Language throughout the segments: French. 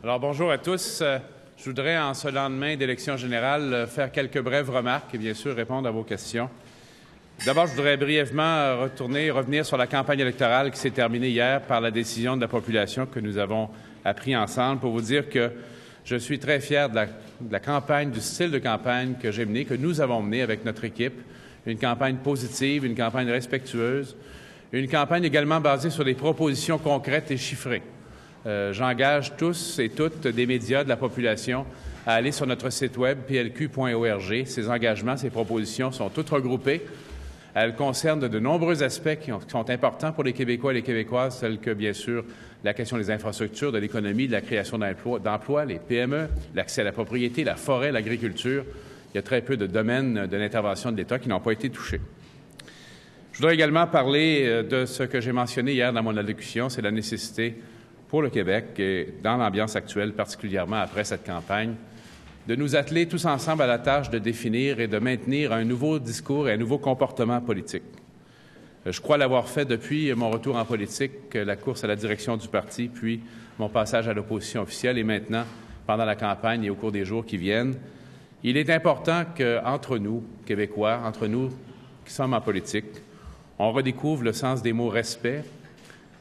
Alors, bonjour à tous. Je voudrais, en ce lendemain d'élection générale, faire quelques brèves remarques et, bien sûr, répondre à vos questions. D'abord, je voudrais brièvement revenir sur la campagne électorale qui s'est terminée hier par la décision de la population que nous avons appris ensemble pour vous dire que je suis très fier de la campagne, du style de campagne que j'ai mené, que nous avons mené avec notre équipe. Une campagne positive, une campagne respectueuse, une campagne également basée sur des propositions concrètes et chiffrées. J'engage tous et toutes des médias de la population à aller sur notre site web plq.org. Ces engagements, ces propositions sont toutes regroupées. Elles concernent de nombreux aspects qui sont importants pour les Québécois et les Québécoises, tels que, bien sûr, la question des infrastructures, de l'économie, de la création d'emplois, les PME, l'accès à la propriété, la forêt, l'agriculture. Il y a très peu de domaines de l'intervention de l'État qui n'ont pas été touchés. Je voudrais également parler de ce que j'ai mentionné hier dans mon allocution, c'est la nécessité pour le Québec, et dans l'ambiance actuelle, particulièrement après cette campagne, de nous atteler tous ensemble à la tâche de définir et de maintenir un nouveau discours et un nouveau comportement politique. Je crois l'avoir fait depuis mon retour en politique, la course à la direction du parti, puis mon passage à l'opposition officielle et maintenant, pendant la campagne et au cours des jours qui viennent. Il est important qu'entre nous, Québécois, entre nous qui sommes en politique, on redécouvre le sens des mots « respect »,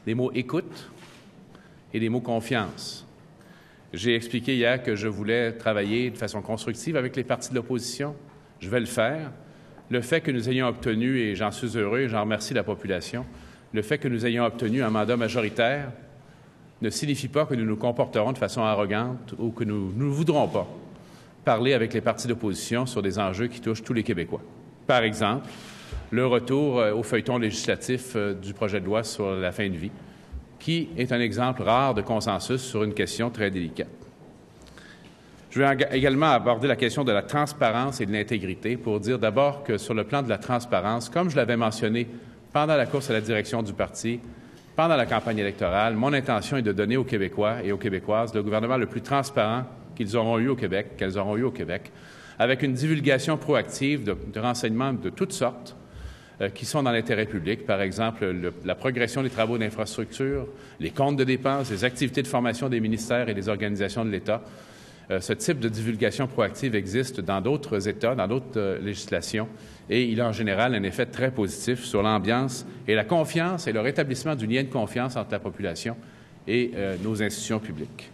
des mots « écoute » et des mots « confiance ». J'ai expliqué hier que je voulais travailler de façon constructive avec les partis de l'opposition. Je vais le faire. Le fait que nous ayons obtenu, et j'en suis heureux et j'en remercie la population, le fait que nous ayons obtenu un mandat majoritaire ne signifie pas que nous nous comporterons de façon arrogante ou que nous ne voudrons pas parler avec les partis d'opposition sur des enjeux qui touchent tous les Québécois. Par exemple, le retour au feuilleton législatif du projet de loi sur la fin de vie, qui est un exemple rare de consensus sur une question très délicate. Je vais également aborder la question de la transparence et de l'intégrité pour dire d'abord que sur le plan de la transparence, comme je l'avais mentionné pendant la course à la direction du parti, pendant la campagne électorale, mon intention est de donner aux Québécois et aux Québécoises le gouvernement le plus transparent qu'ils auront eu au Québec, qu'elles auront eu au Québec, avec une divulgation proactive de renseignements de toutes sortes, qui sont dans l'intérêt public, par exemple la progression des travaux d'infrastructure, les comptes de dépenses, les activités de formation des ministères et des organisations de l'État. Ce type de divulgation proactive existe dans d'autres États, dans d'autres législations, et il a en général un effet très positif sur l'ambiance et la confiance et le rétablissement du lien de confiance entre la population et nos institutions publiques.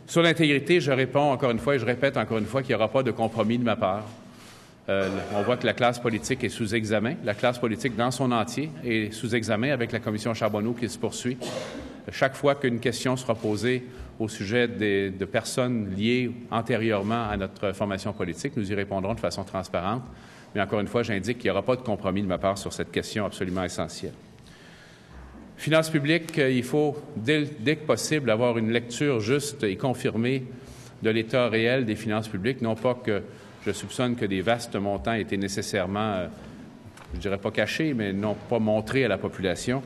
Sur l'intégrité, je réponds encore une fois et je répète encore une fois qu'il n'y aura pas de compromis de ma part. On voit que la classe politique est sous examen. La classe politique dans son entier est sous examen avec la commission Charbonneau qui se poursuit. Chaque fois qu'une question sera posée au sujet de personnes liées antérieurement à notre formation politique, nous y répondrons de façon transparente. Mais encore une fois, j'indique qu'il n'y aura pas de compromis de ma part sur cette question absolument essentielle. Finances publiques, il faut, dès que possible, avoir une lecture juste et confirmée de l'état réel des finances publiques, non pas que je soupçonne que des vastes montants aient été nécessairement, je ne dirais pas cachés, mais non pas montrés à la population.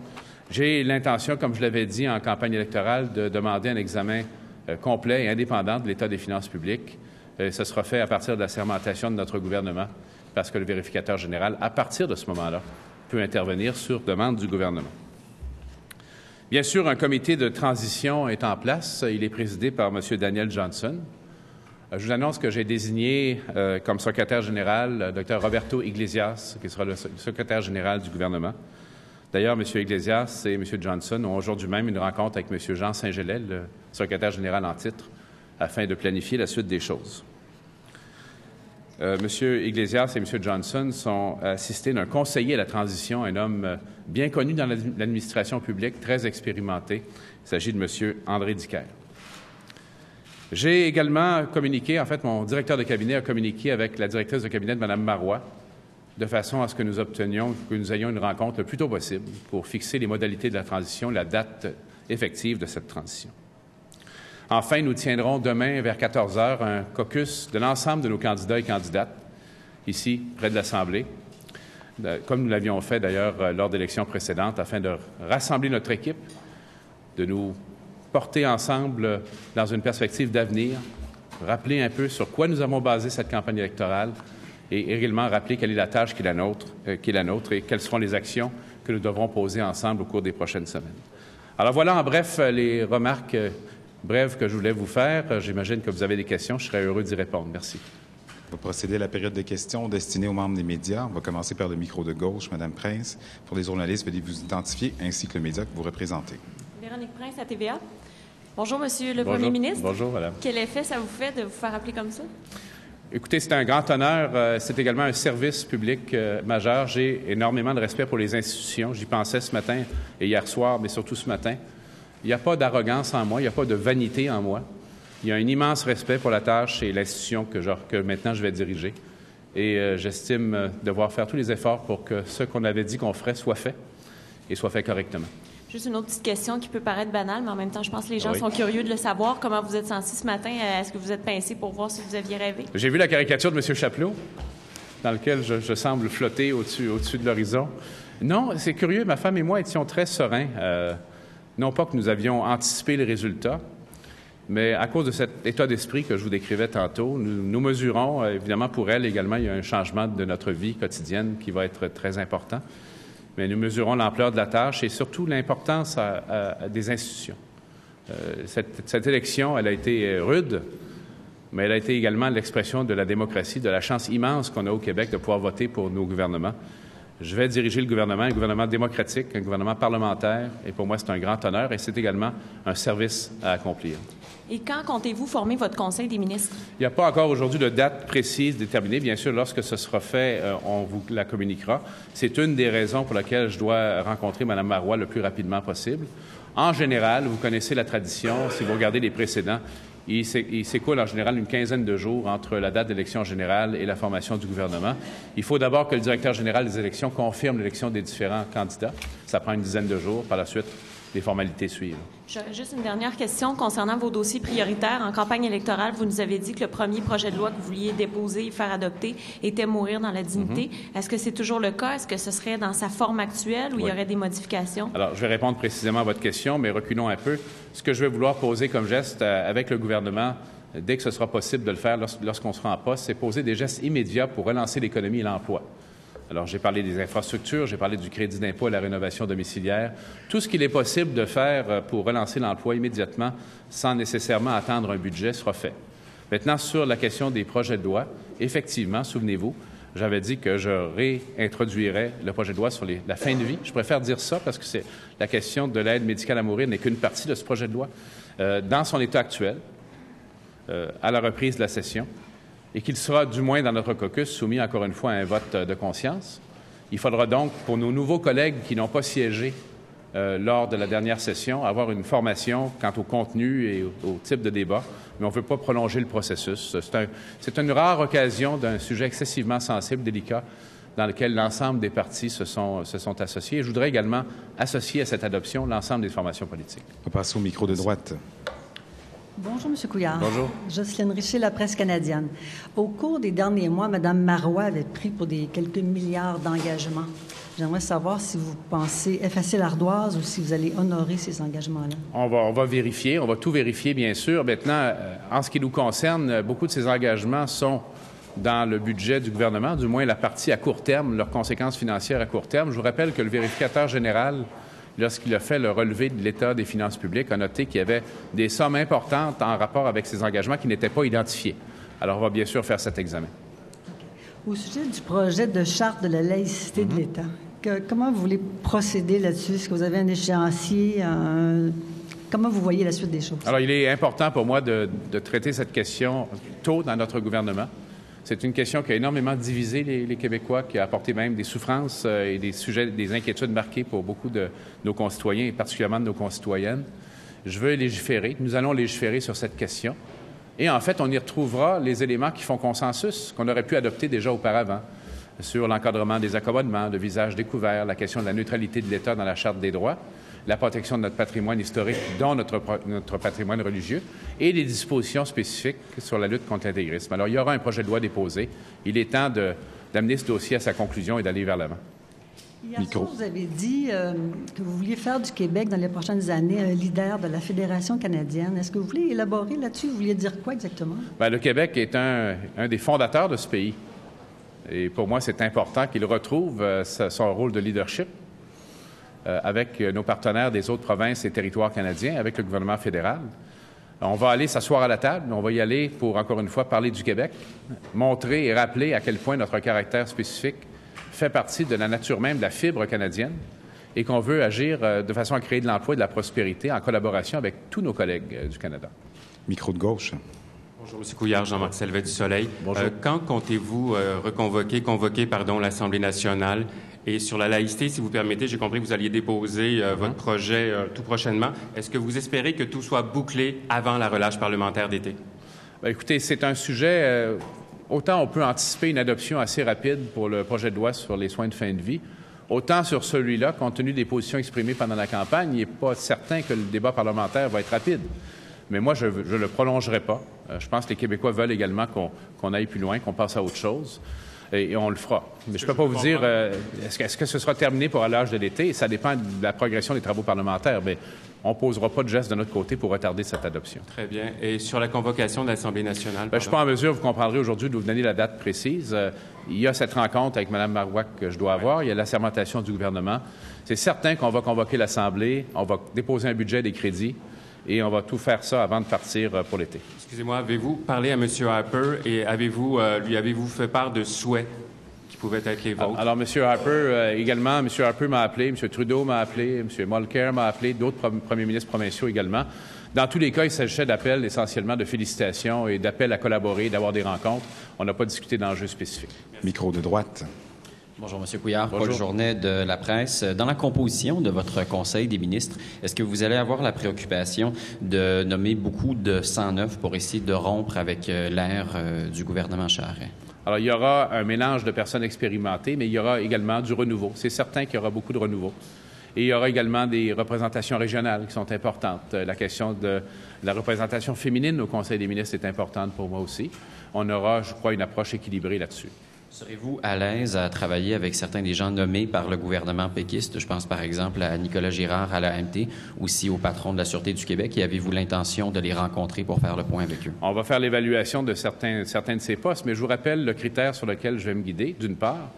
J'ai l'intention, comme je l'avais dit en campagne électorale, de demander un examen complet et indépendant de l'état des finances publiques. Ce sera fait à partir de la sermentation de notre gouvernement, parce que le vérificateur général, à partir de ce moment-là, peut intervenir sur demande du gouvernement. Bien sûr, un comité de transition est en place. Il est présidé par M. Daniel Johnson. Je vous annonce que j'ai désigné comme secrétaire général Dr. Roberto Iglesias, qui sera le secrétaire général du gouvernement. D'ailleurs, M. Iglesias et M. Johnson ont aujourd'hui même une rencontre avec M. Jean Saint-Gelais, le secrétaire général en titre, afin de planifier la suite des choses. M. Iglesias et M. Johnson sont assistés d'un conseiller à la transition, un homme bien connu dans l'administration publique, très expérimenté. Il s'agit de M. André Dicker. J'ai également communiqué, en fait, mon directeur de cabinet a communiqué avec la directrice de cabinet de Mme Marois, de façon à ce que nous ayons une rencontre le plus tôt possible pour fixer les modalités de la transition, la date effective de cette transition. Enfin, nous tiendrons demain vers 14 heures un caucus de l'ensemble de nos candidats et candidates, ici, près de l'Assemblée, comme nous l'avions fait d'ailleurs lors d'élections précédentes, afin de rassembler notre équipe, de nous porter ensemble dans une perspective d'avenir, rappeler un peu sur quoi nous avons basé cette campagne électorale et également rappeler quelle est la tâche qui est la nôtre et quelles seront les actions que nous devrons poser ensemble au cours des prochaines semaines. Alors voilà en bref les remarques brève que je voulais vous faire. J'imagine que vous avez des questions. Je serais heureux d'y répondre. Merci. On va procéder à la période de questions destinée aux membres des médias. On va commencer par le micro de gauche, Mme Prince. Pour les journalistes, veuillez vous identifier ainsi que le média que vous représentez. Véronique Prince, à TVA. Bonjour, Monsieur le Premier ministre. Bonjour, Madame. Quel effet ça vous fait de vous faire appeler comme ça? Écoutez, c'est un grand honneur. C'est également un service public majeur. J'ai énormément de respect pour les institutions. J'y pensais ce matin et hier soir, mais surtout ce matin. Il n'y a pas d'arrogance en moi, il n'y a pas de vanité en moi. Il y a un immense respect pour la tâche et l'institution que maintenant je vais diriger. Et j'estime devoir faire tous les efforts pour que ce qu'on avait dit qu'on ferait soit fait et soit fait correctement. Juste une autre petite question qui peut paraître banale, mais en même temps, je pense que les gens sont curieux de le savoir. Comment vous êtes senti ce matin? Est-ce que vous êtes pincé pour voir si vous aviez rêvé? J'ai vu la caricature de M. Chapelot, dans laquelle je semble flotter au-dessus de l'horizon. Non, c'est curieux. Ma femme et moi étions très sereins. Non pas que nous avions anticipé les résultats, mais à cause de cet état d'esprit que je vous décrivais tantôt, nous mesurons, évidemment pour elle également, il y a un changement de notre vie quotidienne qui va être très important. Mais nous mesurons l'ampleur de la tâche et surtout l'importance des institutions. Cette élection, elle a été rude, mais elle a été également l'expression de la démocratie, de la chance immense qu'on a au Québec de pouvoir voter pour nos gouvernements. Je vais diriger le gouvernement, un gouvernement démocratique, un gouvernement parlementaire, et pour moi, c'est un grand honneur et c'est également un service à accomplir. Et quand comptez-vous former votre Conseil des ministres? Il n'y a pas encore aujourd'hui de date précise déterminée. Bien sûr, lorsque ce sera fait, on vous la communiquera. C'est une des raisons pour laquelle je dois rencontrer Mme Marois le plus rapidement possible. En général, vous connaissez la tradition, si vous regardez les précédents, il s'écoule en général une quinzaine de jours entre la date d'élection générale et la formation du gouvernement. Il faut d'abord que le directeur général des élections confirme l'élection des différents candidats. Ça prend une dizaine de jours. Par la suite, les formalités suivent. Juste une dernière question concernant vos dossiers prioritaires. En campagne électorale, vous nous avez dit que le premier projet de loi que vous vouliez déposer et faire adopter était mourir dans la dignité. Est-ce que c'est toujours le cas? Est-ce que ce serait dans sa forme actuelle ou il y aurait des modifications? Alors, je vais répondre précisément à votre question, mais reculons un peu. Ce que je vais vouloir poser comme geste avec le gouvernement, dès que ce sera possible de le faire lorsqu'on sera en poste, c'est poser des gestes immédiats pour relancer l'économie et l'emploi. Alors, j'ai parlé des infrastructures, j'ai parlé du crédit d'impôt à la rénovation domiciliaire. Tout ce qu'il est possible de faire pour relancer l'emploi immédiatement, sans nécessairement attendre un budget, sera fait. Maintenant, sur la question des projets de loi, effectivement, souvenez-vous, j'avais dit que je réintroduirais le projet de loi sur la fin de vie. Je préfère dire ça parce que la question de l'aide médicale à mourir n'est qu'une partie de ce projet de loi. Dans son état actuel, à la reprise de la session, et qu'il sera, du moins dans notre caucus, soumis encore une fois à un vote de conscience. Il faudra donc, pour nos nouveaux collègues qui n'ont pas siégé lors de la dernière session, avoir une formation quant au contenu et au type de débat, mais on ne veut pas prolonger le processus. C'est une rare occasion d'un sujet excessivement sensible, délicat, dans lequel l'ensemble des partis se sont associés. Et je voudrais également associer à cette adoption l'ensemble des formations politiques. On passe au micro de droite. Bonjour, M. Couillard. Bonjour. Jocelyne Richer, La Presse canadienne. Au cours des derniers mois, Mme Marois avait pris pour quelques milliards d'engagements. J'aimerais savoir si vous pensez effacer l'ardoise ou si vous allez honorer ces engagements-là. On va vérifier, on va tout vérifier, bien sûr. Maintenant, en ce qui nous concerne, beaucoup de ces engagements sont dans le budget du gouvernement, du moins la partie à court terme, leurs conséquences financières à court terme. Je vous rappelle que le vérificateur général, lorsqu'il a fait le relevé de l'état des finances publiques, a noté qu'il y avait des sommes importantes en rapport avec ces engagements qui n'étaient pas identifiés. Alors, on va bien sûr faire cet examen. Okay. Au sujet du projet de charte de la laïcité de l'État, comment vous voulez procéder là-dessus? Est-ce que vous avez un échéancier? Comment vous voyez la suite des choses? Alors, il est important pour moi de traiter cette question tôt dans notre gouvernement. C'est une question qui a énormément divisé les Québécois, qui a apporté même des souffrances et des inquiétudes marquées pour beaucoup de nos concitoyens, et particulièrement de nos concitoyennes. Je veux légiférer. Nous allons légiférer sur cette question. Et en fait, on y retrouvera les éléments qui font consensus, qu'on aurait pu adopter déjà auparavant, sur l'encadrement des accommodements, le visage découvert, la question de la neutralité de l'État dans la Charte des droits, la protection de notre patrimoine historique, dont notre patrimoine religieux, et les dispositions spécifiques sur la lutte contre l'intégrisme. Alors, il y aura un projet de loi déposé. Il est temps d'amener ce dossier à sa conclusion et d'aller vers l'avant. Hier soir, vous avez dit que vous vouliez faire du Québec, dans les prochaines années, un leader de la Fédération canadienne. Est-ce que vous voulez élaborer là-dessus? Vous vouliez dire quoi exactement? Bien, le Québec est un des fondateurs de ce pays. Et pour moi, c'est important qu'il retrouve son rôle de leadership avec nos partenaires des autres provinces et territoires canadiens, avec le gouvernement fédéral. On va aller s'asseoir à la table, mais on va y aller pour, encore une fois, parler du Québec, montrer et rappeler à quel point notre caractère spécifique fait partie de la nature même de la fibre canadienne et qu'on veut agir de façon à créer de l'emploi et de la prospérité en collaboration avec tous nos collègues du Canada. Micro de gauche. Bonjour, M. Couillard, Jean-Marc Selvet du Soleil. Bonjour. Quand comptez-vous convoquer l'Assemblée nationale? Et sur la laïcité, si vous permettez, j'ai compris que vous alliez déposer votre projet tout prochainement. Est-ce que vous espérez que tout soit bouclé avant la relâche parlementaire d'été? Bien, écoutez, c'est un sujet... autant on peut anticiper une adoption assez rapide pour le projet de loi sur les soins de fin de vie, autant sur celui-là, compte tenu des positions exprimées pendant la campagne, il n'est pas certain que le débat parlementaire va être rapide. Mais moi, je ne le prolongerai pas. Je pense que les Québécois veulent également qu'on aille plus loin, qu'on passe à autre chose. Et on le fera. Mais je ne peux pas vous dire, est-ce que ce sera terminé pour à l'âge de l'été? Ça dépend de la progression des travaux parlementaires. Mais on ne posera pas de geste de notre côté pour retarder cette adoption. Très bien. Et sur la convocation de l'Assemblée nationale? Je ne suis pas en mesure, vous comprendrez aujourd'hui, de vous donner la date précise. Il y a cette rencontre avec Mme Marois que je dois avoir. Il y a la sermentation du gouvernement. C'est certain qu'on va convoquer l'Assemblée. On va déposer un budget des crédits. Et on va tout faire ça avant de partir pour l'été. Excusez-moi, avez-vous parlé à M. Harper et lui avez-vous fait part de souhaits qui pouvaient être les vôtres? Alors, M. Harper également, M. Harper m'a appelé, M. Trudeau m'a appelé, M. Mulcair m'a appelé, d'autres premiers ministres provinciaux également. Dans tous les cas, il s'agissait d'appels essentiellement de félicitations et d'appels à collaborer, d'avoir des rencontres. On n'a pas discuté d'enjeux spécifiques. Micro de droite. Bonjour, M. Couillard. Bonjour. Paul Journet de La Presse. Dans la composition de votre Conseil des ministres, est-ce que vous allez avoir la préoccupation de nommer beaucoup de sang neuf pour essayer de rompre avec l'ère du gouvernement Charest? Alors, il y aura un mélange de personnes expérimentées, mais il y aura également du renouveau. C'est certain qu'il y aura beaucoup de renouveau. Et il y aura également des représentations régionales qui sont importantes. La question de la représentation féminine au Conseil des ministres est importante pour moi aussi. On aura, je crois, une approche équilibrée là-dessus. Serez-vous à l'aise à travailler avec certains des gens nommés par le gouvernement péquiste? Je pense par exemple à Nicolas Girard à l'AMT, aussi au patron de la Sûreté du Québec. Et avez-vous l'intention de les rencontrer pour faire le point avec eux? On va faire l'évaluation de certains de ces postes, mais je vous rappelle le critère sur lequel je vais me guider, d'une part,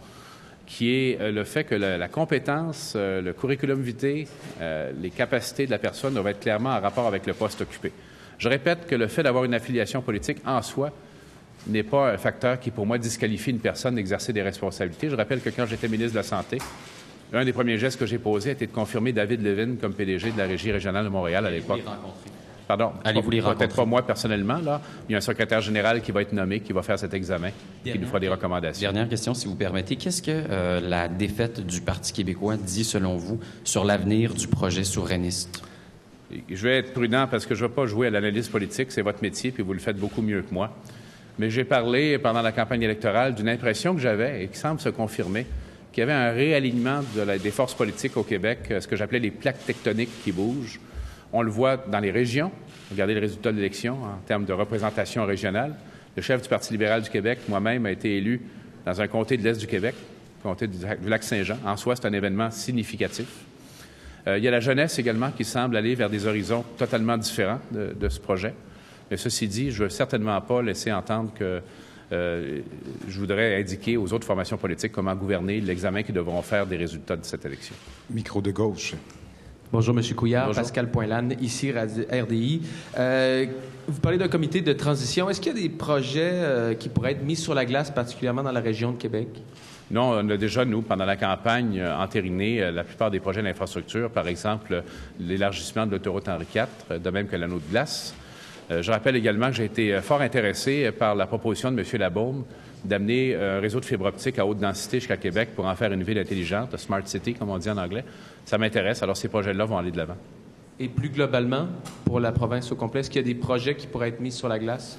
qui est le fait que la compétence, le curriculum vitae, les capacités de la personne doivent être clairement en rapport avec le poste occupé. Je répète que le fait d'avoir une affiliation politique en soi n'est pas un facteur qui, pour moi, disqualifie une personne d'exercer des responsabilités. Je rappelle que quand j'étais ministre de la Santé, un des premiers gestes que j'ai posés a été de confirmer David Levin comme PDG de la Régie régionale de Montréal à l'époque. Pardon, allez-vous les rencontrer? Peut-être pas moi personnellement, là. Il y a un secrétaire général qui va être nommé, qui va faire cet examen, qui nous fera des recommandations. Dernière question, si vous permettez. Qu'est-ce que la défaite du Parti québécois dit, selon vous, sur l'avenir du projet souverainiste? Je vais être prudent parce que je ne vais pas jouer à l'analyse politique. C'est votre métier, puis vous le faites beaucoup mieux que moi. Mais j'ai parlé pendant la campagne électorale d'une impression que j'avais et qui semble se confirmer, qu'il y avait un réalignement des forces politiques au Québec, ce que j'appelais les plaques tectoniques qui bougent. On le voit dans les régions. Regardez les résultats de l'élection en termes de représentation régionale. Le chef du Parti libéral du Québec, moi-même, a été élu dans un comté de l'Est du Québec, comté du Lac-Saint-Jean. En soi, c'est un événement significatif. Il y a la jeunesse également qui semble aller vers des horizons totalement différents de ce projet. Mais ceci dit, je ne veux certainement pas laisser entendre que je voudrais indiquer aux autres formations politiques comment gouverner l'examen qu'ils devront faire des résultats de cette élection. Micro de gauche. Bonjour, M. Couillard. Bonjour. Pascal Poinlane, ici RDI. Vous parlez d'un comité de transition. Est-ce qu'il y a des projets qui pourraient être mis sur la glace, particulièrement dans la région de Québec? Non, on a déjà, nous, pendant la campagne, entériné la plupart des projets d'infrastructure, par exemple l'élargissement de l'autoroute Henri IV, de même que l'anneau de glace. Je rappelle également que j'ai été fort intéressé par la proposition de M. Labaume d'amener un réseau de fibre optique à haute densité jusqu'à Québec pour en faire une ville intelligente, Smart City, comme on dit en anglais. Ça m'intéresse. Alors, ces projets-là vont aller de l'avant. Et plus globalement, pour la province au complet, est-ce qu'il y a des projets qui pourraient être mis sur la glace?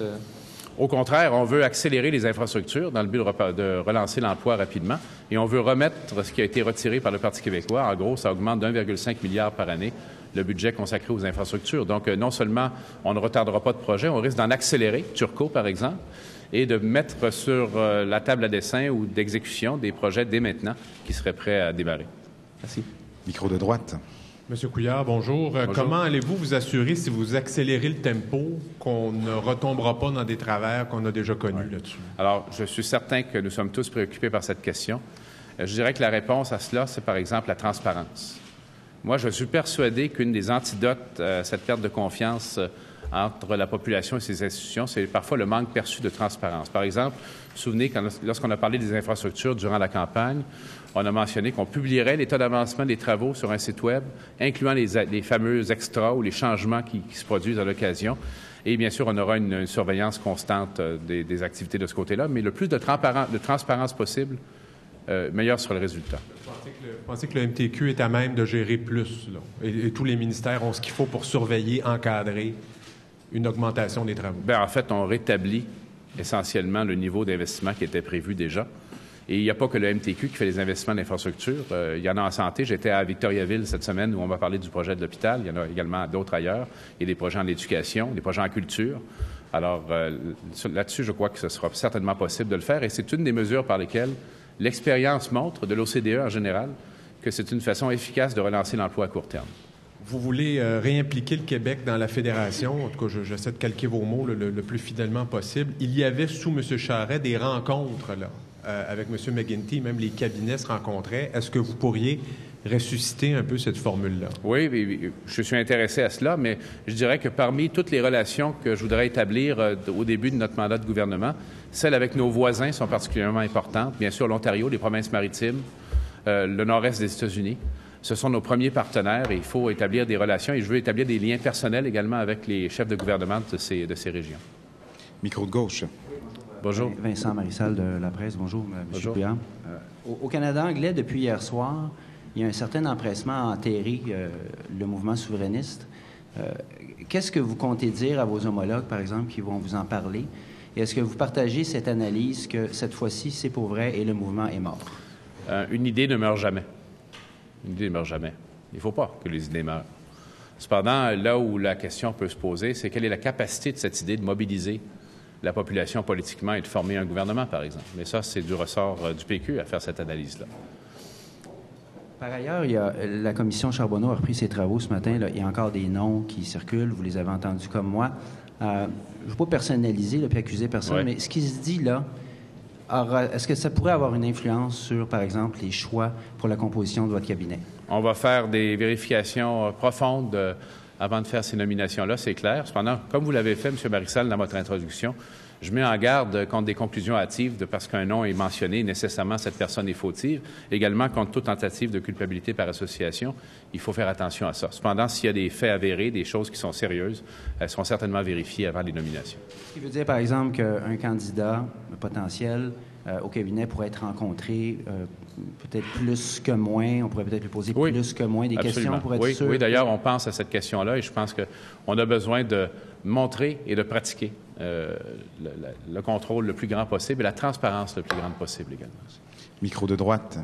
Au contraire, on veut accélérer les infrastructures dans le but de relancer l'emploi rapidement et on veut remettre ce qui a été retiré par le Parti québécois. En gros, ça augmente d'1,5 milliard par année le budget consacré aux infrastructures. Donc, non seulement on ne retardera pas de projet, on risque d'en accélérer, Turcot par exemple, et de mettre sur la table à dessin ou d'exécution des projets dès maintenant qui seraient prêts à démarrer. Merci. Micro de droite. Monsieur Couillard, bonjour. Bonjour. Comment allez-vous vous assurer, si vous accélérez le tempo, qu'on ne retombera pas dans des travers qu'on a déjà connus là-dessus? Alors, je suis certain que nous sommes tous préoccupés par cette question. Je dirais que la réponse à cela, c'est par exemple la transparence. Moi, je suis persuadé qu'une des antidotes à cette perte de confiance entre la population et ses institutions, c'est parfois le manque perçu de transparence. Par exemple, vous vous souvenez, lorsqu'on a parlé des infrastructures durant la campagne, on a mentionné qu'on publierait l'état d'avancement des travaux sur un site Web, incluant les fameux extras ou les changements qui se produisent à l'occasion. Et bien sûr, on aura une surveillance constante des activités de ce côté-là, mais le plus de transparence possible, meilleur sur le résultat. Vous pensez que le MTQ est à même de gérer plus, là, et tous les ministères ont ce qu'il faut pour surveiller, encadrer une augmentation des travaux? Bien, en fait, on rétablit essentiellement le niveau d'investissement qui était prévu déjà. Et il n'y a pas que le MTQ qui fait les investissements d'infrastructure. Il y en a en santé. J'étais à Victoriaville cette semaine où on va parler du projet de l'hôpital. Il y en a également d'autres ailleurs. Il y a des projets en éducation, des projets en culture. Alors, là-dessus, je crois que ce sera certainement possible de le faire. Et c'est une des mesures par lesquelles l'expérience montre, de l'OCDE en général, que c'est une façon efficace de relancer l'emploi à court terme. Vous voulez réimpliquer le Québec dans la fédération. En tout cas, j'essaie de calquer vos mots le plus fidèlement possible. Il y avait, sous M. Charest, des rencontres là, avec M. McGuinty, même les cabinets se rencontraient. Est-ce que vous pourriez ressusciter un peu cette formule-là? Oui, je suis intéressé à cela, mais je dirais que parmi toutes les relations que je voudrais établir au début de notre mandat de gouvernement, celles avec nos voisins sont particulièrement importantes. Bien sûr, l'Ontario, les provinces maritimes, le nord-est des États-Unis. Ce sont nos premiers partenaires et il faut établir des relations et je veux établir des liens personnels également avec les chefs de gouvernement de ces régions. Micro de gauche. Bonjour. Vincent Marissal de La Presse. Bonjour, M. Couillard. Au Canada anglais, depuis hier soir, il y a un certain empressement à enterrer le mouvement souverainiste. Qu'est-ce que vous comptez dire à vos homologues, par exemple, qui vont vous en parler? Et est-ce que vous partagez cette analyse que cette fois-ci, c'est pour vrai et le mouvement est mort? Une idée ne meurt jamais. Une idée ne meurt jamais. Il ne faut pas que les idées meurent. Cependant, là où la question peut se poser, c'est quelle est la capacité de cette idée de mobiliser la population politiquement et de former un gouvernement, par exemple. Mais ça, c'est du ressort du PQ à faire cette analyse-là. Par ailleurs, la commission Charbonneau a repris ses travaux ce matin. Là, il y a encore des noms qui circulent. Vous les avez entendus comme moi. Je ne veux pas personnaliser puis accuser personne, mais ce qui se dit là, est-ce que ça pourrait avoir une influence sur, par exemple, les choix pour la composition de votre cabinet? On va faire des vérifications profondes avant de faire ces nominations-là, c'est clair. Cependant, comme vous l'avez fait, M. Marissal, dans votre introduction, je mets en garde contre des conclusions hâtives parce qu'un nom est mentionné, nécessairement cette personne est fautive. Également, contre toute tentative de culpabilité par association, il faut faire attention à ça. Cependant, s'il y a des faits avérés, des choses qui sont sérieuses, elles seront certainement vérifiées avant les nominations. Ce qui veut dire, par exemple, qu'un candidat potentiel au cabinet pourrait être rencontré peut-être plus que moins. On pourrait peut-être lui poser plus que moins des questions pour être sûr. Oui, d'ailleurs, on pense à cette question-là et je pense qu'on a besoin de montrer et de pratiquer le contrôle le plus grand possible et la transparence le plus grande possible également. Micro de droite.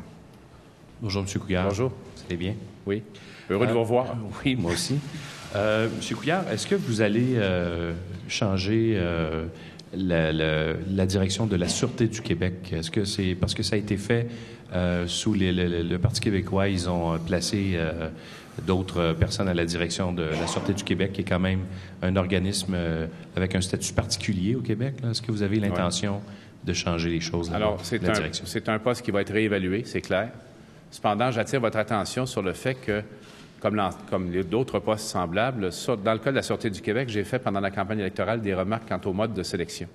Bonjour, M. Couillard. Bonjour. Vous allez bien? Oui. Heureux de vous revoir. Oui, moi aussi. M. Couillard, est-ce que vous allez changer la direction de la Sûreté du Québec? Est-ce que c'est parce que ça a été fait sous le Parti québécois, ils ont placé d'autres personnes à la direction de la Sûreté du Québec, qui est quand même un organisme avec un statut particulier au Québec. Là. Est-ce que vous avez l'intention de changer les choses? Alors, c'est un poste qui va être réévalué, c'est clair. Cependant, j'attire votre attention sur le fait que, comme d'autres postes semblables, dans le cas de la Sûreté du Québec, j'ai fait pendant la campagne électorale des remarques quant au mode de sélection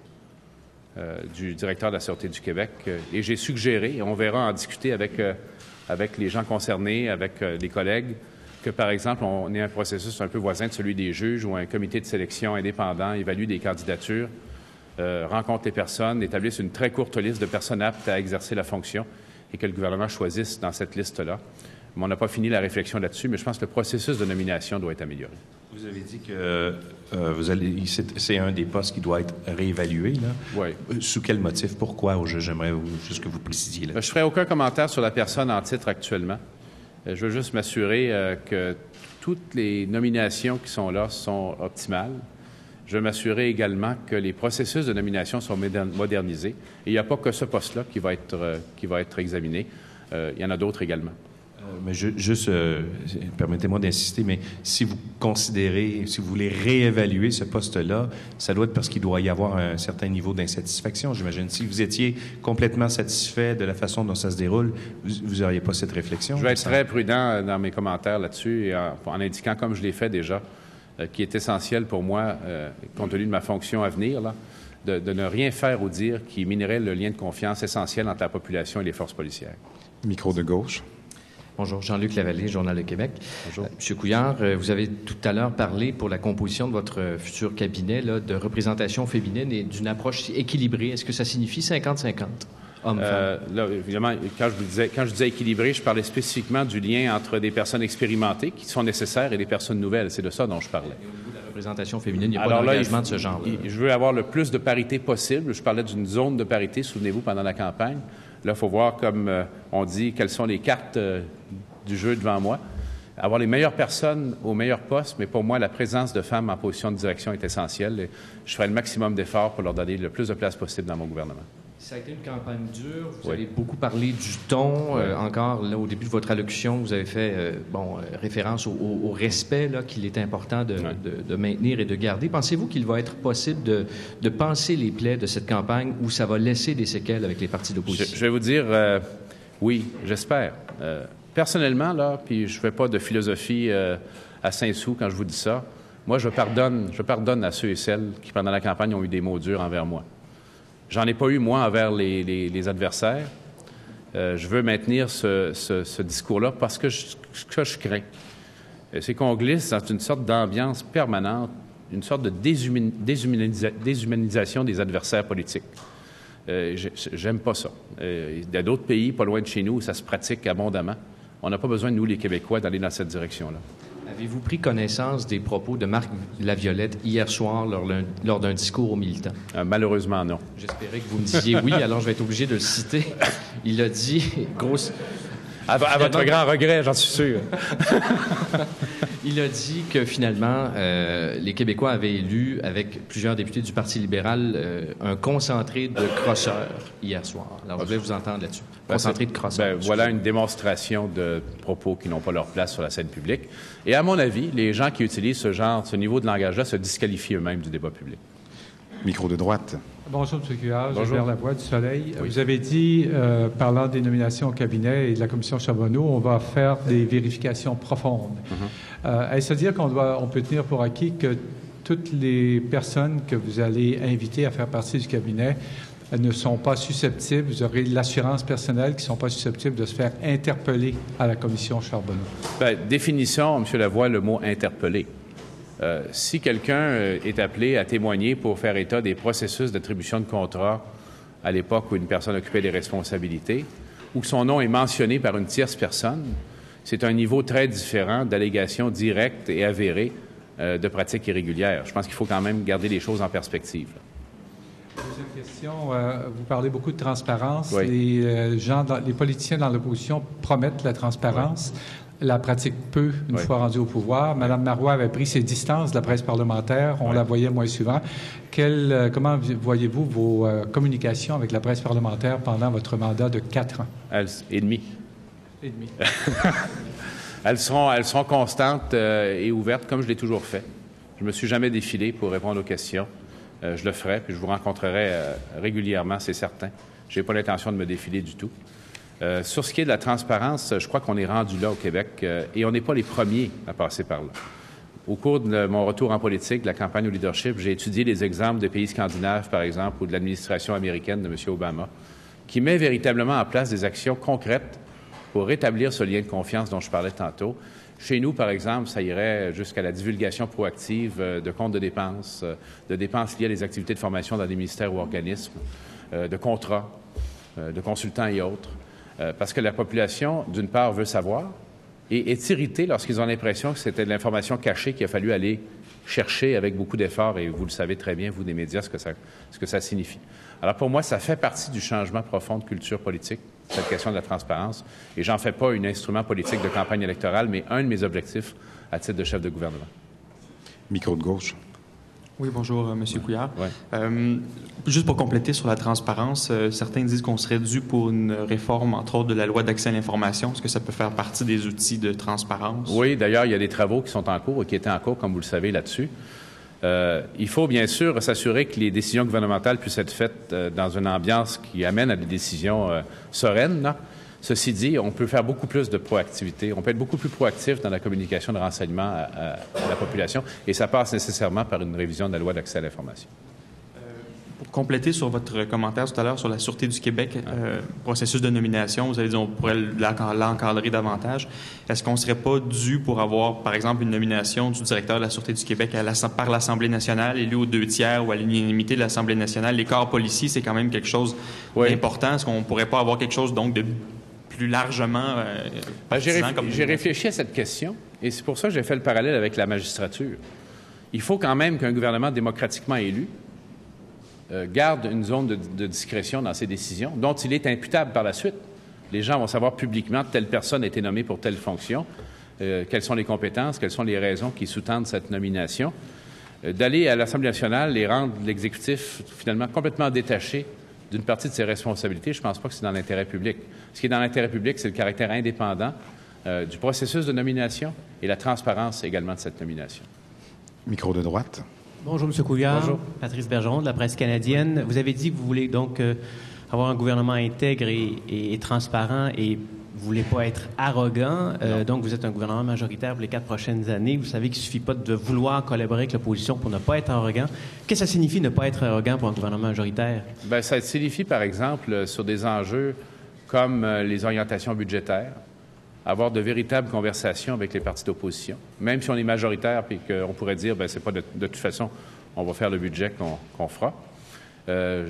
du directeur de la Sûreté du Québec. Et j'ai suggéré, et on verra en discuter avec les gens concernés, avec les collègues, que, par exemple, on ait un processus un peu voisin de celui des juges où un comité de sélection indépendant évalue des candidatures, rencontre les personnes, établisse une très courte liste de personnes aptes à exercer la fonction et que le gouvernement choisisse dans cette liste-là. On n'a pas fini la réflexion là-dessus, mais je pense que le processus de nomination doit être amélioré. Vous avez dit que c'est un des postes qui doit être réévalué, là. Oui. Sous quel motif? Pourquoi? J'aimerais juste que vous précisiez. Là. Je ne ferai aucun commentaire sur la personne en titre actuellement. Je veux juste m'assurer que toutes les nominations qui sont là sont optimales. Je veux m'assurer également que les processus de nomination sont modernisés. Et il n'y a pas que ce poste-là qui va être examiné. Il y en a d'autres également. Mais permettez-moi d'insister, mais si vous voulez réévaluer ce poste-là, ça doit être parce qu'il doit y avoir un certain niveau d'insatisfaction, j'imagine. Si vous étiez complètement satisfait de la façon dont ça se déroule, vous n'auriez pas cette réflexion. Je vais être très prudent dans mes commentaires là-dessus, en indiquant, comme je l'ai fait déjà, qui est essentiel pour moi, compte tenu de ma fonction à venir, là, de ne rien faire ou dire qui minerait le lien de confiance essentiel entre la population et les forces policières. Micro de gauche. Bonjour, Jean-Luc Lavallée, Journal de Québec. Bonjour. Monsieur Couillard, vous avez tout à l'heure parlé pour la composition de votre futur cabinet là, de représentation féminine et d'une approche équilibrée. Est-ce que ça signifie 50-50? Là, évidemment, quand je disais équilibré, je parlais spécifiquement du lien entre des personnes expérimentées qui sont nécessaires et des personnes nouvelles. C'est de ça dont je parlais. Et au niveau de la représentation féminine, il n'y a pas d'engagement de ce genre-là. Je veux avoir le plus de parité possible. Je parlais d'une zone de parité, souvenez-vous, pendant la campagne. Là, il faut voir, comme on dit, quelles sont les cartes du jeu devant moi. Avoir les meilleures personnes aux meilleurs postes, mais pour moi, la présence de femmes en position de direction est essentielle. Et je ferai le maximum d'efforts pour leur donner le plus de place possible dans mon gouvernement. Ça a été une campagne dure. Vous avez beaucoup parlé du ton. Encore, là, au début de votre allocution, vous avez fait référence au respect là, qu'il est important de maintenir et de garder. Pensez-vous qu'il va être possible de panser les plaies de cette campagne où ça va laisser des séquelles avec les partis d'opposition? Je vais vous dire oui, j'espère. Personnellement, là, puis je ne fais pas de philosophie à Saint-Sou quand je vous dis ça, moi, je pardonne à ceux et celles qui, pendant la campagne, ont eu des mots durs envers moi. J'en ai pas eu, moi, envers les adversaires. Je veux maintenir ce discours-là parce que ce que je crains, c'est qu'on glisse dans une sorte d'ambiance permanente, une sorte de déshumanisation des adversaires politiques. J'aime pas ça. Il y a d'autres pays, pas loin de chez nous, où ça se pratique abondamment. On n'a pas besoin, nous, les Québécois, d'aller dans cette direction-là. Avez-vous pris connaissance des propos de Marc Laviolette hier soir lors d'un discours aux militants? Malheureusement, non. J'espérais que vous me disiez oui, alors je vais être obligé de le citer. Il a dit... À votre grand regret, j'en suis sûr. Il a dit que finalement, les Québécois avaient élu, avec plusieurs députés du Parti libéral, un concentré de crosseurs hier soir. Alors, je voulais vous entendre là-dessus. Concentré de crosseurs. Voilà une démonstration de propos qui n'ont pas leur place sur la scène publique. Et à mon avis, les gens qui utilisent ce niveau de langage-là se disqualifient eux-mêmes du débat public. Micro de droite. Bonjour, M. Couillard. Bonjour. Gilbert Lavoie du Soleil. Oui. Vous avez dit, parlant des nominations au cabinet et de la commission Charbonneau, on va faire des vérifications profondes. Est-ce à dire qu'on peut tenir pour acquis que toutes les personnes que vous allez inviter à faire partie du cabinet ne sont pas susceptibles, vous aurez l'assurance personnelle qu'ils ne sont pas susceptibles de se faire interpeller à la commission Charbonneau? Bien, définissons, M. Lavoie, le mot « interpeller ». Si quelqu'un est appelé à témoigner pour faire état des processus d'attribution de contrat à l'époque où une personne occupait des responsabilités, ou que son nom est mentionné par une tierce personne, c'est un niveau très différent d'allégations directes et avérées de pratiques irrégulières. Je pense qu'il faut quand même garder les choses en perspective. Deuxième question. Vous parlez beaucoup de transparence. Oui. Les politiciens dans l'opposition promettent la transparence. Oui. La pratique peu une fois rendue au pouvoir. Mme Marois avait pris ses distances de la presse parlementaire. On la voyait moins souvent. Comment voyez-vous vos communications avec la presse parlementaire pendant votre mandat de 4 ans? Et demi. Elles seront constantes et ouvertes, comme je l'ai toujours fait. Je me suis jamais défilé pour répondre aux questions. Je le ferai, puis je vous rencontrerai régulièrement, c'est certain. Je n'ai pas l'intention de me défiler du tout. Sur ce qui est de la transparence, je crois qu'on est rendu là au Québec et on n'est pas les premiers à passer par là. Au cours de mon retour en politique, de la campagne au leadership, j'ai étudié les exemples de pays scandinaves, par exemple, ou de l'administration américaine de M. Obama, qui met véritablement en place des actions concrètes pour rétablir ce lien de confiance dont je parlais tantôt. Chez nous, par exemple, ça irait jusqu'à la divulgation proactive de comptes de dépenses liées à des activités de formation dans des ministères ou organismes, de contrats, de consultants et autres. Parce que la population, d'une part, veut savoir et est irritée lorsqu'ils ont l'impression que c'était de l'information cachée qu'il a fallu aller chercher avec beaucoup d'efforts, et vous le savez très bien, vous, des médias, ce que ça signifie. Alors, pour moi, ça fait partie du changement profond de culture politique, cette question de la transparence, et j'en fais pas un instrument politique de campagne électorale, mais un de mes objectifs à titre de chef de gouvernement. Micro de gauche. Oui, bonjour, M. Couillard. Ouais. Juste pour compléter sur la transparence, certains disent qu'on serait dû pour une réforme, entre autres, de la loi d'accès à l'information. Est-ce que ça peut faire partie des outils de transparence? Oui, d'ailleurs, il y a des travaux qui sont en cours et qui étaient en cours, comme vous le savez, là-dessus. Il faut bien sûr s'assurer que les décisions gouvernementales puissent être faites dans une ambiance qui amène à des décisions sereines, là. Ceci dit, on peut faire beaucoup plus de proactivité. On peut être beaucoup plus proactif dans la communication de renseignements à la population, et ça passe nécessairement par une révision de la loi d'accès à l'information. Pour compléter sur votre commentaire tout à l'heure sur la Sûreté du Québec, processus de nomination, vous avez dit qu'on pourrait l'encadrer davantage. Est-ce qu'on ne serait pas dû pour avoir, par exemple, une nomination du directeur de la Sûreté du Québec par l'Assemblée nationale, élu aux 2/3 ou à l'unanimité de l'Assemblée nationale? Les corps policiers, c'est quand même quelque chose d'important. Est-ce qu'on ne pourrait pas avoir quelque chose donc de plus largement J'ai réfléchi à cette question, et c'est pour ça que j'ai fait le parallèle avec la magistrature. Il faut quand même qu'un gouvernement démocratiquement élu garde une zone de discrétion dans ses décisions, dont il est imputable par la suite. Les gens vont savoir publiquement telle personne a été nommée pour telle fonction, quelles sont les compétences, quelles sont les raisons qui sous-tendent cette nomination. D'aller à l'Assemblée nationale et rendre l'exécutif finalement complètement détaché d'une partie de ses responsabilités, je ne pense pas que c'est dans l'intérêt public. Ce qui est dans l'intérêt public, c'est le caractère indépendant du processus de nomination et la transparence également de cette nomination. Micro de droite. Bonjour, M. Couillard. Bonjour. Patrice Bergeron, de la presse canadienne. Vous avez dit que vous voulez donc avoir un gouvernement intègre et transparent et vous voulez pas être arrogant. Donc, vous êtes un gouvernement majoritaire pour les 4 prochaines années. Vous savez qu'il suffit pas de vouloir collaborer avec l'opposition pour ne pas être arrogant. Qu'est-ce que ça signifie ne pas être arrogant pour un gouvernement majoritaire? Bien, ça signifie, par exemple, sur des enjeux comme les orientations budgétaires, avoir de véritables conversations avec les partis d'opposition, même si on est majoritaire et qu'on pourrait dire, bien, c'est pas de toute façon, on va faire le budget qu'on fera.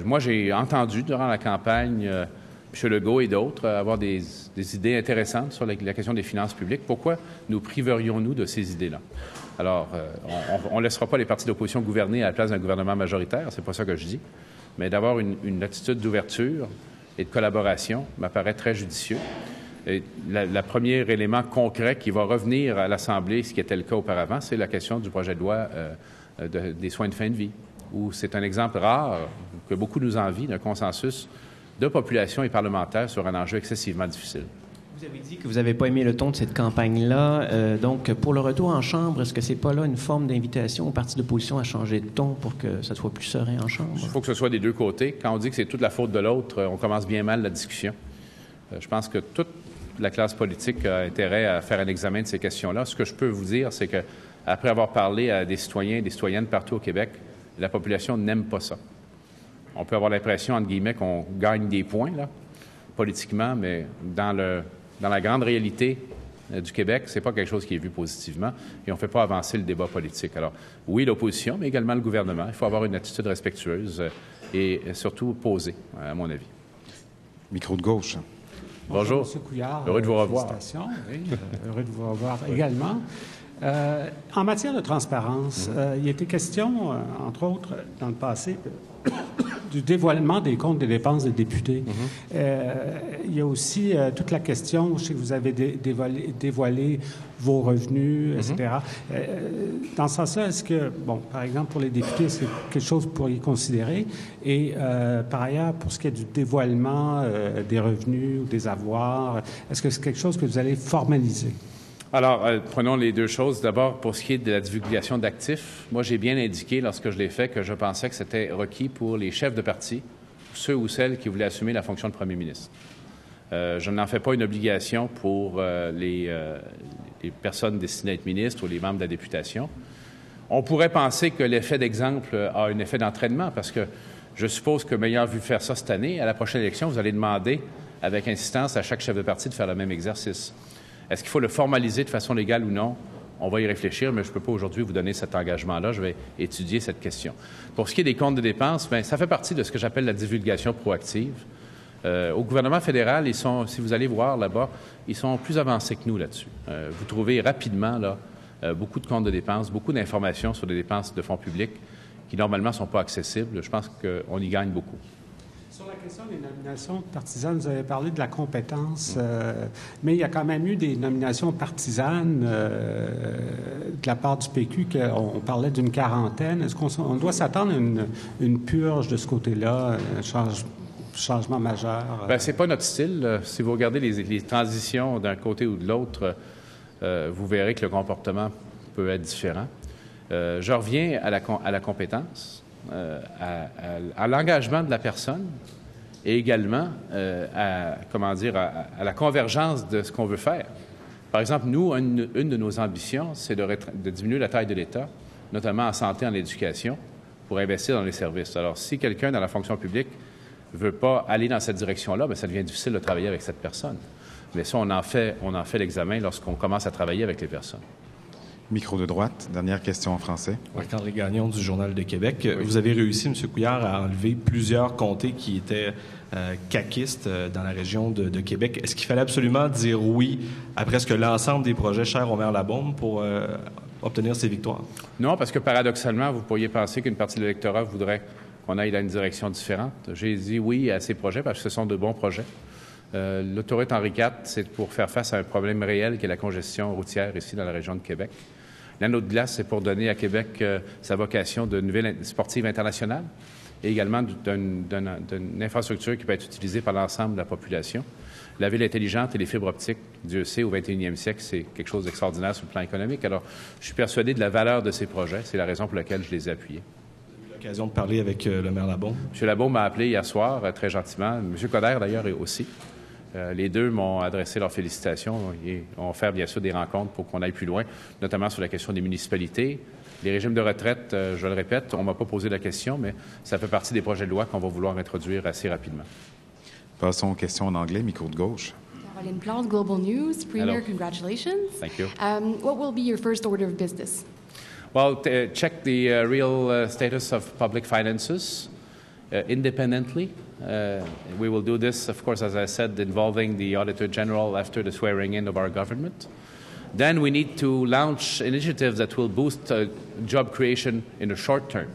Moi, j'ai entendu durant la campagne M. Legault et d'autres avoir des idées intéressantes sur la question des finances publiques. Pourquoi nous priverions-nous de ces idées-là? Alors, on ne laissera pas les partis d'opposition gouverner à la place d'un gouvernement majoritaire, c'est pas ça que je dis, mais d'avoir une attitude d'ouverture et de collaboration m'apparaît très judicieux. Et le premier élément concret qui va revenir à l'Assemblée, ce qui était le cas auparavant, c'est la question du projet de loi des soins de fin de vie, où c'est un exemple rare que beaucoup nous envient d'un consensus de population et parlementaire sur un enjeu excessivement difficile. Vous avez dit que vous n'avez pas aimé le ton de cette campagne-là. Donc, pour le retour en Chambre, est-ce que c'est pas là une forme d'invitation aux partis d'opposition à changer de ton pour que ça soit plus serein en Chambre? Il faut que ce soit des deux côtés. Quand on dit que c'est toute la faute de l'autre, on commence bien mal la discussion. Je pense que toute la classe politique a intérêt à faire un examen de ces questions-là. Ce que je peux vous dire, c'est que après avoir parlé à des citoyens et des citoyennes partout au Québec, la population n'aime pas ça. On peut avoir l'impression, entre guillemets, qu'on gagne des points, là, politiquement, mais dans la grande réalité du Québec, c'est pas quelque chose qui est vu positivement et on ne fait pas avancer le débat politique. Alors, oui, l'opposition, mais également le gouvernement. Il faut avoir une attitude respectueuse et surtout posée, à mon avis. Micro de gauche. Bonjour. M. Couillard. Heureux de vous revoir. Félicitations. Oui, heureux de vous revoir également. En matière de transparence, il a été question, entre autres, dans le passé, du dévoilement des comptes des dépenses des députés. Il y a aussi toute la question, je sais que vous avez dévoilé vos revenus, etc. Dans ce sens-là, est-ce que, bon, par exemple, pour les députés, c'est quelque chose pour y considérer? Et par ailleurs, pour ce qui est du dévoilement des revenus ou des avoirs, est-ce que c'est quelque chose que vous allez formaliser? Alors, prenons les deux choses. D'abord, pour ce qui est de la divulgation d'actifs, moi, j'ai bien indiqué, lorsque je l'ai fait, que je pensais que c'était requis pour les chefs de parti, ceux ou celles qui voulaient assumer la fonction de premier ministre. Je n'en fais pas une obligation pour les personnes destinées à être ministres ou les membres de la députation. On pourrait penser que l'effet d'exemple a un effet d'entraînement, parce que je suppose que, m'ayant vu faire ça cette année, à la prochaine élection, vous allez demander avec insistance à chaque chef de parti de faire le même exercice. Est-ce qu'il faut le formaliser de façon légale ou non? On va y réfléchir, mais je ne peux pas aujourd'hui vous donner cet engagement-là. Je vais étudier cette question. Pour ce qui est des comptes de dépenses, bien, ça fait partie de ce que j'appelle la divulgation proactive. Au gouvernement fédéral, si vous allez voir là-bas, ils sont plus avancés que nous là-dessus. Vous trouvez rapidement là, beaucoup de comptes de dépenses, beaucoup d'informations sur les dépenses de fonds publics qui, normalement, ne sont pas accessibles. Je pense qu'on y gagne beaucoup. Sur la question des nominations partisanes, vous avez parlé de la compétence, mais il y a quand même eu des nominations partisanes de la part du PQ, on parlait d'une quarantaine. Est-ce qu'on doit s'attendre à une purge de ce côté-là, un changement majeur? Bien, c'est pas notre style. Si vous regardez les transitions d'un côté ou de l'autre, vous verrez que le comportement peut être différent. Je reviens à la compétence. À l'engagement de la personne et également à la convergence de ce qu'on veut faire. Par exemple, nous, une de nos ambitions, c'est de diminuer la taille de l'État, notamment en santé, en éducation, pour investir dans les services. Alors, si quelqu'un dans la fonction publique ne veut pas aller dans cette direction-là, bien, ça devient difficile de travailler avec cette personne. Mais ça, on en fait l'examen lorsqu'on commence à travailler avec les personnes. Micro de droite, dernière question en français. Marc-André Gagnon du Journal de Québec. Oui. Vous avez réussi, M. Couillard, à enlever plusieurs comtés qui étaient caquistes dans la région de Québec. Est-ce qu'il fallait absolument dire oui à presque l'ensemble des projets chers au maire Labaume pour obtenir ces victoires? Non, parce que paradoxalement, vous pourriez penser qu'une partie de l'électorat voudrait qu'on aille dans une direction différente. J'ai dit oui à ces projets parce que ce sont de bons projets. L'autoroute Henri IV, c'est pour faire face à un problème réel qui est la congestion routière ici dans la région de Québec. L'anneau de glace, c'est pour donner à Québec sa vocation de ville sportive internationale et également d'une infrastructure qui peut être utilisée par l'ensemble de la population. La ville intelligente et les fibres optiques, Dieu sait, au 21e siècle, c'est quelque chose d'extraordinaire sur le plan économique. Alors, je suis persuadé de la valeur de ces projets. C'est la raison pour laquelle je les ai appuyés. Vous avez eu l'occasion de parler avec le maire Labaume? M. Labaume m'a appelé hier soir, très gentiment. M. Coderre, d'ailleurs, aussi. Les deux m'ont adressé leurs félicitations et on va faire bien sûr des rencontres pour qu'on aille plus loin, notamment sur la question des municipalités. Les régimes de retraite, je le répète, on ne m'a pas posé la question, mais ça fait partie des projets de loi qu'on va vouloir introduire assez rapidement. Passons aux questions en anglais, micro de gauche. Caroline Plante, Global News. Premier, Hello. Congratulations. Thank you. What will be your first order of business? Well, check the real status of public finances independently. We will do this, of course, as I said, involving the Auditor General after the swearing-in of our government. Then we need to launch initiatives that will boost job creation in the short term,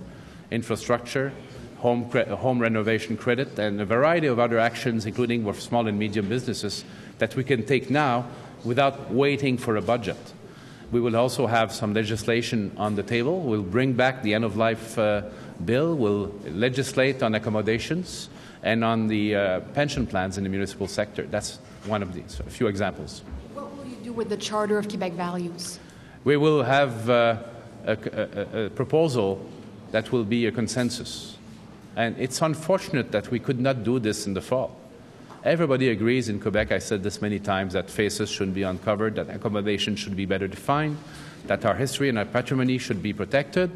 infrastructure, home renovation credit, and a variety of other actions, including for small and medium businesses, that we can take now without waiting for a budget. We will also have some legislation on the table. We'll bring back the end-of-life bill. We'll legislate on accommodations and on the pension plans in the municipal sector. That's one of these, a few examples. What will you do with the Charter of Quebec Values? We will have a proposal that will be a consensus. And it's unfortunate that we could not do this in the fall. Everybody agrees in Quebec, I said this many times, that faces shouldn't be uncovered, that accommodation should be better defined, that our history and our patrimony should be protected,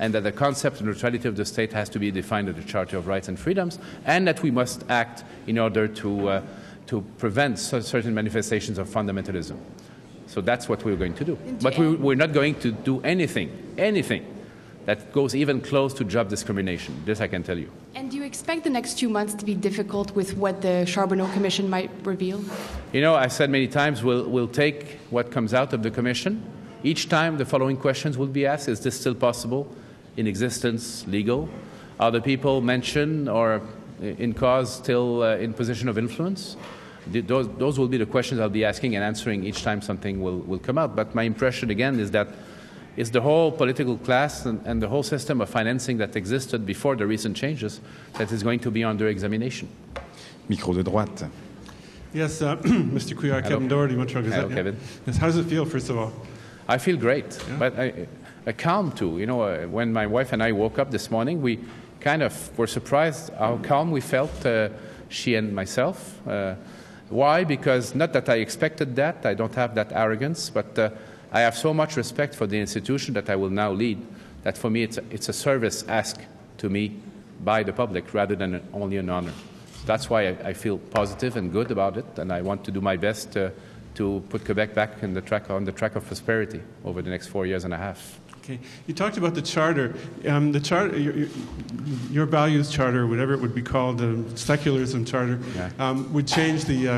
and that the concept of neutrality of the state has to be defined in the Charter of Rights and Freedoms, and that we must act in order to prevent certain manifestations of fundamentalism. So that's what we're going to do. But we're not going to do anything that goes even close to job discrimination. This I can tell you. And do you expect the next 2 months to be difficult with what the Charbonneau Commission might reveal? You know, I said many times, we'll take what comes out of the Commission. Each time the following questions will be asked: is this still possible, in existence, legal? Are the people mentioned or in cause still in position of influence? Those will be the questions I'll be asking and answering each time something will come out. But my impression, again, is that it's the whole political class and the whole system of financing that existed before the recent changes that is going to be under examination. Micro de droite. Yes, Mr. Couillard, Kevin Doherty, Montreal Gazette. Hello, Kevin. Yes, how does it feel, first of all? I feel great, but calm too. You know, when my wife and I woke up this morning, we kind of were surprised how calm we felt, she and myself. Why? Because not that I expected that, I don't have that arrogance, but I have so much respect for the institution that I will now lead that for me it's a service asked to me by the public rather than only an honor. So that's why I feel positive and good about it, and I want to do my best to put Quebec back on the track of prosperity over the next 4 years and a half. Okay. You talked about the charter. The charter, your values charter, whatever it would be called, the secularism charter, would change the.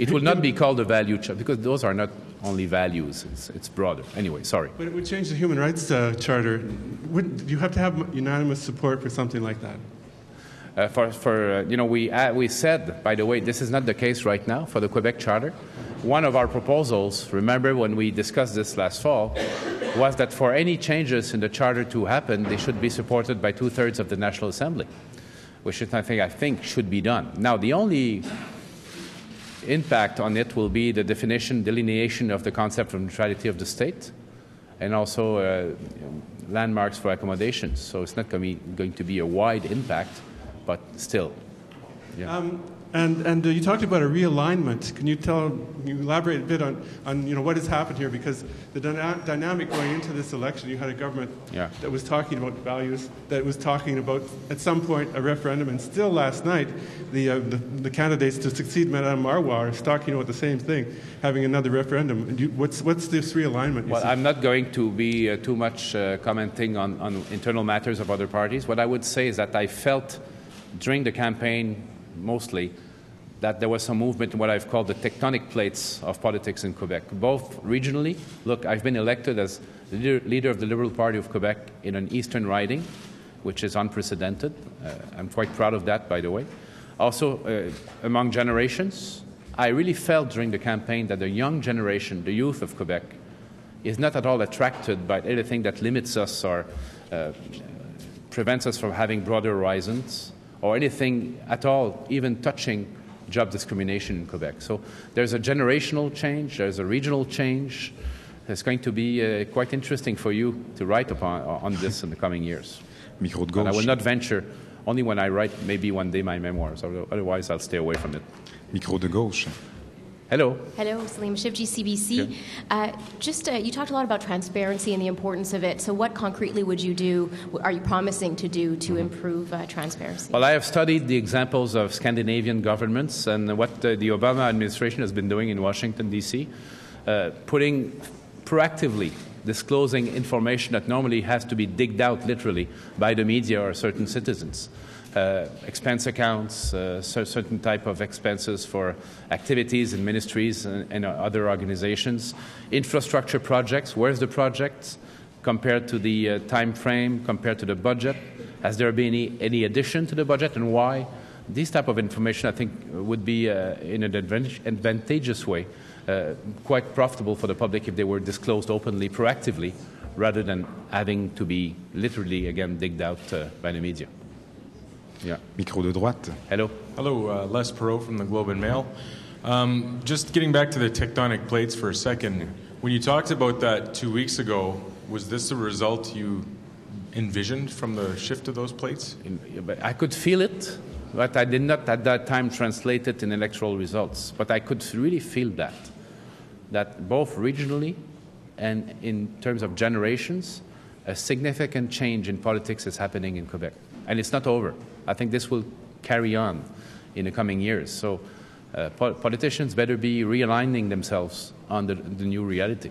It will not be called a value charter because those are not only values. It's broader. Anyway, sorry. But it would change the human rights charter. Do you have to have unanimous support for something like that? We said, by the way, this is not the case right now for the Quebec Charter. One of our proposals, remember when we discussed this last fall, was that for any changes in the Charter to happen, they should be supported by 2/3 of the National Assembly, which is I think should be done. Now, the only impact on it will be the delineation of the concept of neutrality of the state, and also landmarks for accommodations. So it's not going to be a wide impact, but still, Yeah. And you talked about a realignment. Can you elaborate a bit on what has happened here? Because the dynamic going into this election, you had a government that was talking about values, that was talking about at some point a referendum, and still last night the candidates to succeed Madame Marois are talking about the same thing, having another referendum. What's this realignment? Well, I'm not going to be too much commenting on internal matters of other parties. What I would say is that I felt during the campaign mostly that there was some movement in what I've called the tectonic plates of politics in Quebec, both regionally. Look, I've been elected as leader of the Liberal Party of Quebec in an eastern riding, which is unprecedented. I'm quite proud of that, by the way. Also, among generations, I really felt during the campaign that the young generation, the youth of Quebec, is not at all attracted by anything that limits us or prevents us from having broader horizons, or anything at all, even touching job discrimination in Quebec. So there's a generational change, there's a regional change. It's going to be quite interesting for you to write on this in the coming years. Micro de gauche. And I will not venture, only when I write maybe one day my memoirs, otherwise I'll stay away from it. Micro de gauche. Hello. Hello, Salim Shivji, CBC. You talked a lot about transparency and the importance of it. So what concretely are you promising to do to improve transparency? Well, I have studied the examples of Scandinavian governments and what the Obama administration has been doing in Washington, D.C., proactively disclosing information that normally has to be digged out literally by the media or certain citizens. Expense accounts, certain type of expenses for activities in ministries and other organizations, infrastructure projects. Where's the project compared to the time frame, compared to the budget? Has there been any addition to the budget, and why? This type of information, I think, would be in an advantageous way quite profitable for the public if they were disclosed openly, proactively, rather than having to be literally again digged out by the media. Yeah. Micro de droite. Hello. Hello, Les Perot from the Globe and Mail. Just getting back to the tectonic plates for a second. When you talked about that 2 weeks ago, was this the result you envisioned from the shift of those plates? I could feel it, but I did not at that time translate it in electoral results. But I could really feel that both regionally and in terms of generations, a significant change in politics is happening in Quebec. And it's not over. I think this will carry on in the coming years. So politicians better be realigning themselves on the new reality.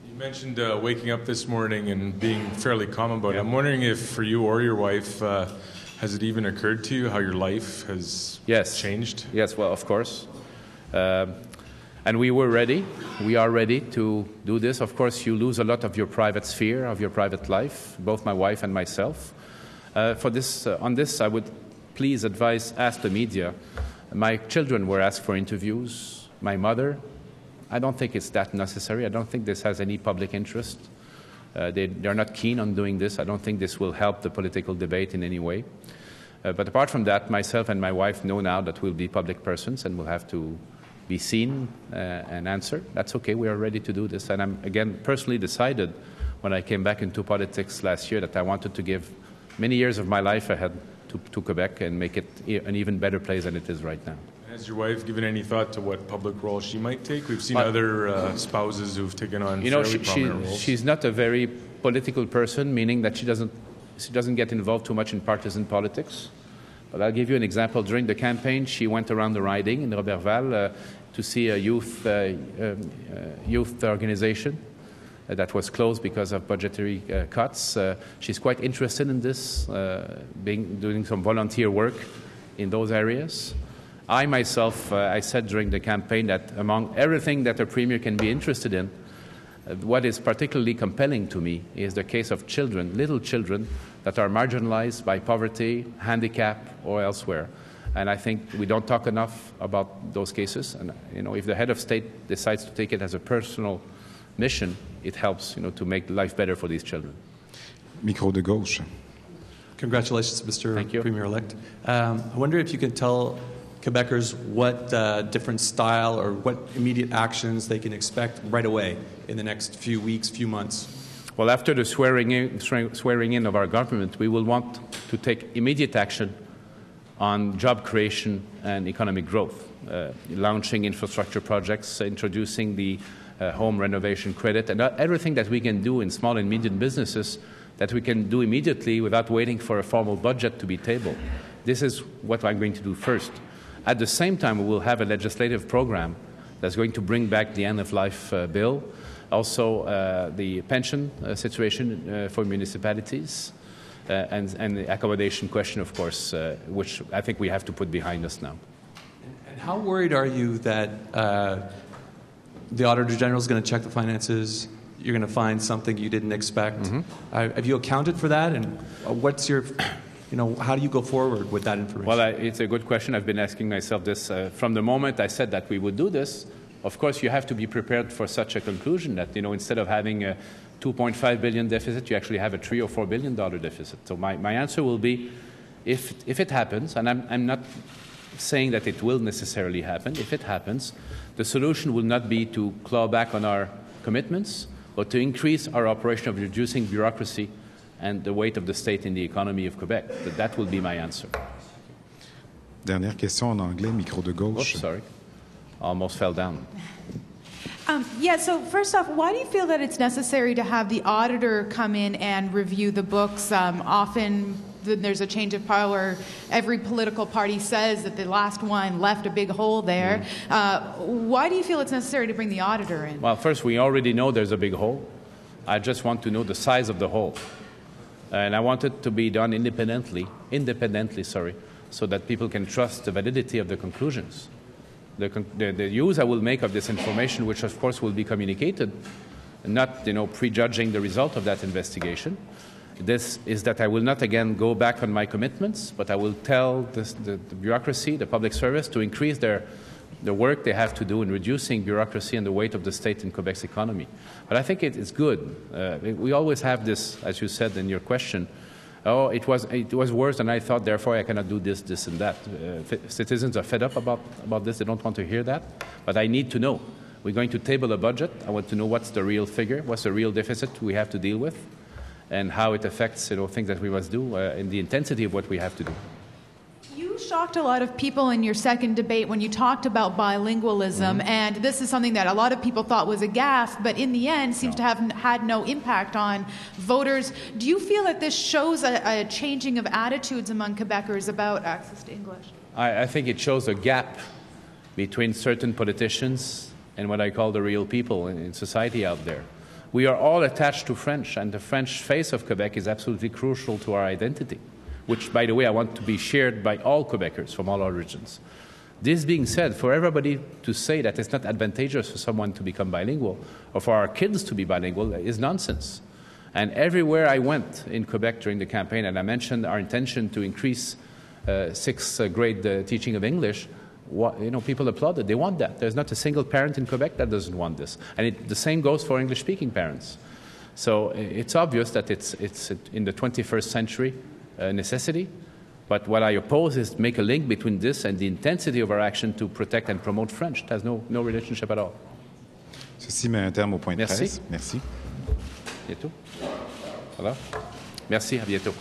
You mentioned waking up this morning and being fairly calm about it. I'm wondering if for you or your wife, has it even occurred to you how your life has changed? Yes, well, of course. And we were ready. We are ready to do this. Of course, you lose a lot of your private sphere, of your private life, both my wife and myself. On this, I would please ask the media. My children were asked for interviews. My mother, I don't think it's that necessary. I don't think this has any public interest. They're not keen on doing this. I don't think this will help the political debate in any way. But apart from that, myself and my wife know now that we'll be public persons and we'll have to be seen and answer. That's okay. We are ready to do this. And I'm, again, personally decided when I came back into politics last year that I wanted to give many years of my life ahead to Quebec and make it an even better place than it is right now. Has your wife given any thought to what public role she might take? We've seen other spouses who've taken on fairly prominent roles. She's not a very political person, meaning that she doesn't get involved too much in partisan politics. But I'll give you an example. During the campaign, she went around the riding in Robertval to see a youth organization that was closed because of budgetary cuts. She's quite interested in this, doing some volunteer work in those areas. I myself, I said during the campaign that among everything that a premier can be interested in, what is particularly compelling to me is the case of children, little children, that are marginalized by poverty, handicap, or elsewhere. And I think we don't talk enough about those cases. And if the head of state decides to take it as a personal mission, it helps, to make life better for these children. Micro de gauche. Congratulations, Mr. Premier-elect. I wonder if you could tell Quebecers what different style or what immediate actions they can expect right away in the next few weeks, few months. Well, after the swearing in of our government, we will want to take immediate action on job creation and economic growth, launching infrastructure projects, introducing the home renovation credit, and everything that we can do in small and medium businesses that we can do immediately without waiting for a formal budget to be tabled. This is what I'm going to do first. At the same time, we will have a legislative program that's going to bring back the end-of-life bill, also the pension situation for municipalities, and the accommodation question, of course, which I think we have to put behind us now. And how worried are you that the Auditor General is going to check the finances, you're going to find something you didn't expect? Mm-hmm. Have you accounted for that? And what's your, how do you go forward with that information? Well, it's a good question. I've been asking myself this from the moment I said that we would do this. Of course, you have to be prepared for such a conclusion that, instead of having a $2.5 billion deficit, you actually have a $3 or $4 billion deficit. So my answer will be, if it happens, and I'm not saying that it will necessarily happen, if it happens, the solution will not be to claw back on our commitments, but to increase our operation of reducing bureaucracy and the weight of the state in the economy of Quebec. That will be my answer. Dernière question en anglais, micro de gauche. Oops, sorry. Almost fell down. So first off, why do you feel that it's necessary to have the auditor come in and review the books? Often there's a change of power. Every political party says that the last one left a big hole there. Why do you feel it's necessary to bring the auditor in? Well, first, we already know there's a big hole. I just want to know the size of the hole. And I want it to be done independently, so that people can trust the validity of the conclusions. The use I will make of this information, which of course will be communicated, not prejudging the result of that investigation, this is that I will not again go back on my commitments, but I will tell the bureaucracy, the public service, to increase the work they have to do in reducing bureaucracy and the weight of the state in Quebec's economy. But I think it's good. We always have this, as you said in your question, it was worse than I thought, therefore I cannot do this, and that. Citizens are fed up about this. They don't want to hear that. But I need to know. We're going to table a budget. I want to know what's the real figure, what's the real deficit we have to deal with, and how it affects things that we must do, and the intensity of what we have to do. You shocked a lot of people in your second debate when you talked about bilingualism, and this is something that a lot of people thought was a gaffe, but in the end seems to have had no impact on voters. Do you feel that this shows a changing of attitudes among Quebecers about access to English? I think it shows a gap between certain politicians and what I call the real people in society out there. We are all attached to French, and the French face of Quebec is absolutely crucial to our identity, which, by the way, I want to be shared by all Quebecers from all origins. This being said, for everybody to say that it's not advantageous for someone to become bilingual or for our kids to be bilingual is nonsense. And everywhere I went in Quebec during the campaign, and I mentioned our intention to increase sixth grade teaching of English, people applauded. They want that. There's not a single parent in Quebec that doesn't want this. And the same goes for English-speaking parents. So it's obvious that it's in the 21st century necessity, but what I oppose is to make a link between this and the intensity of our action to protect and promote French. It has no relationship at all. Ceci met un terme au point de presse. Merci. Bientôt. Voilà. Merci, à bientôt.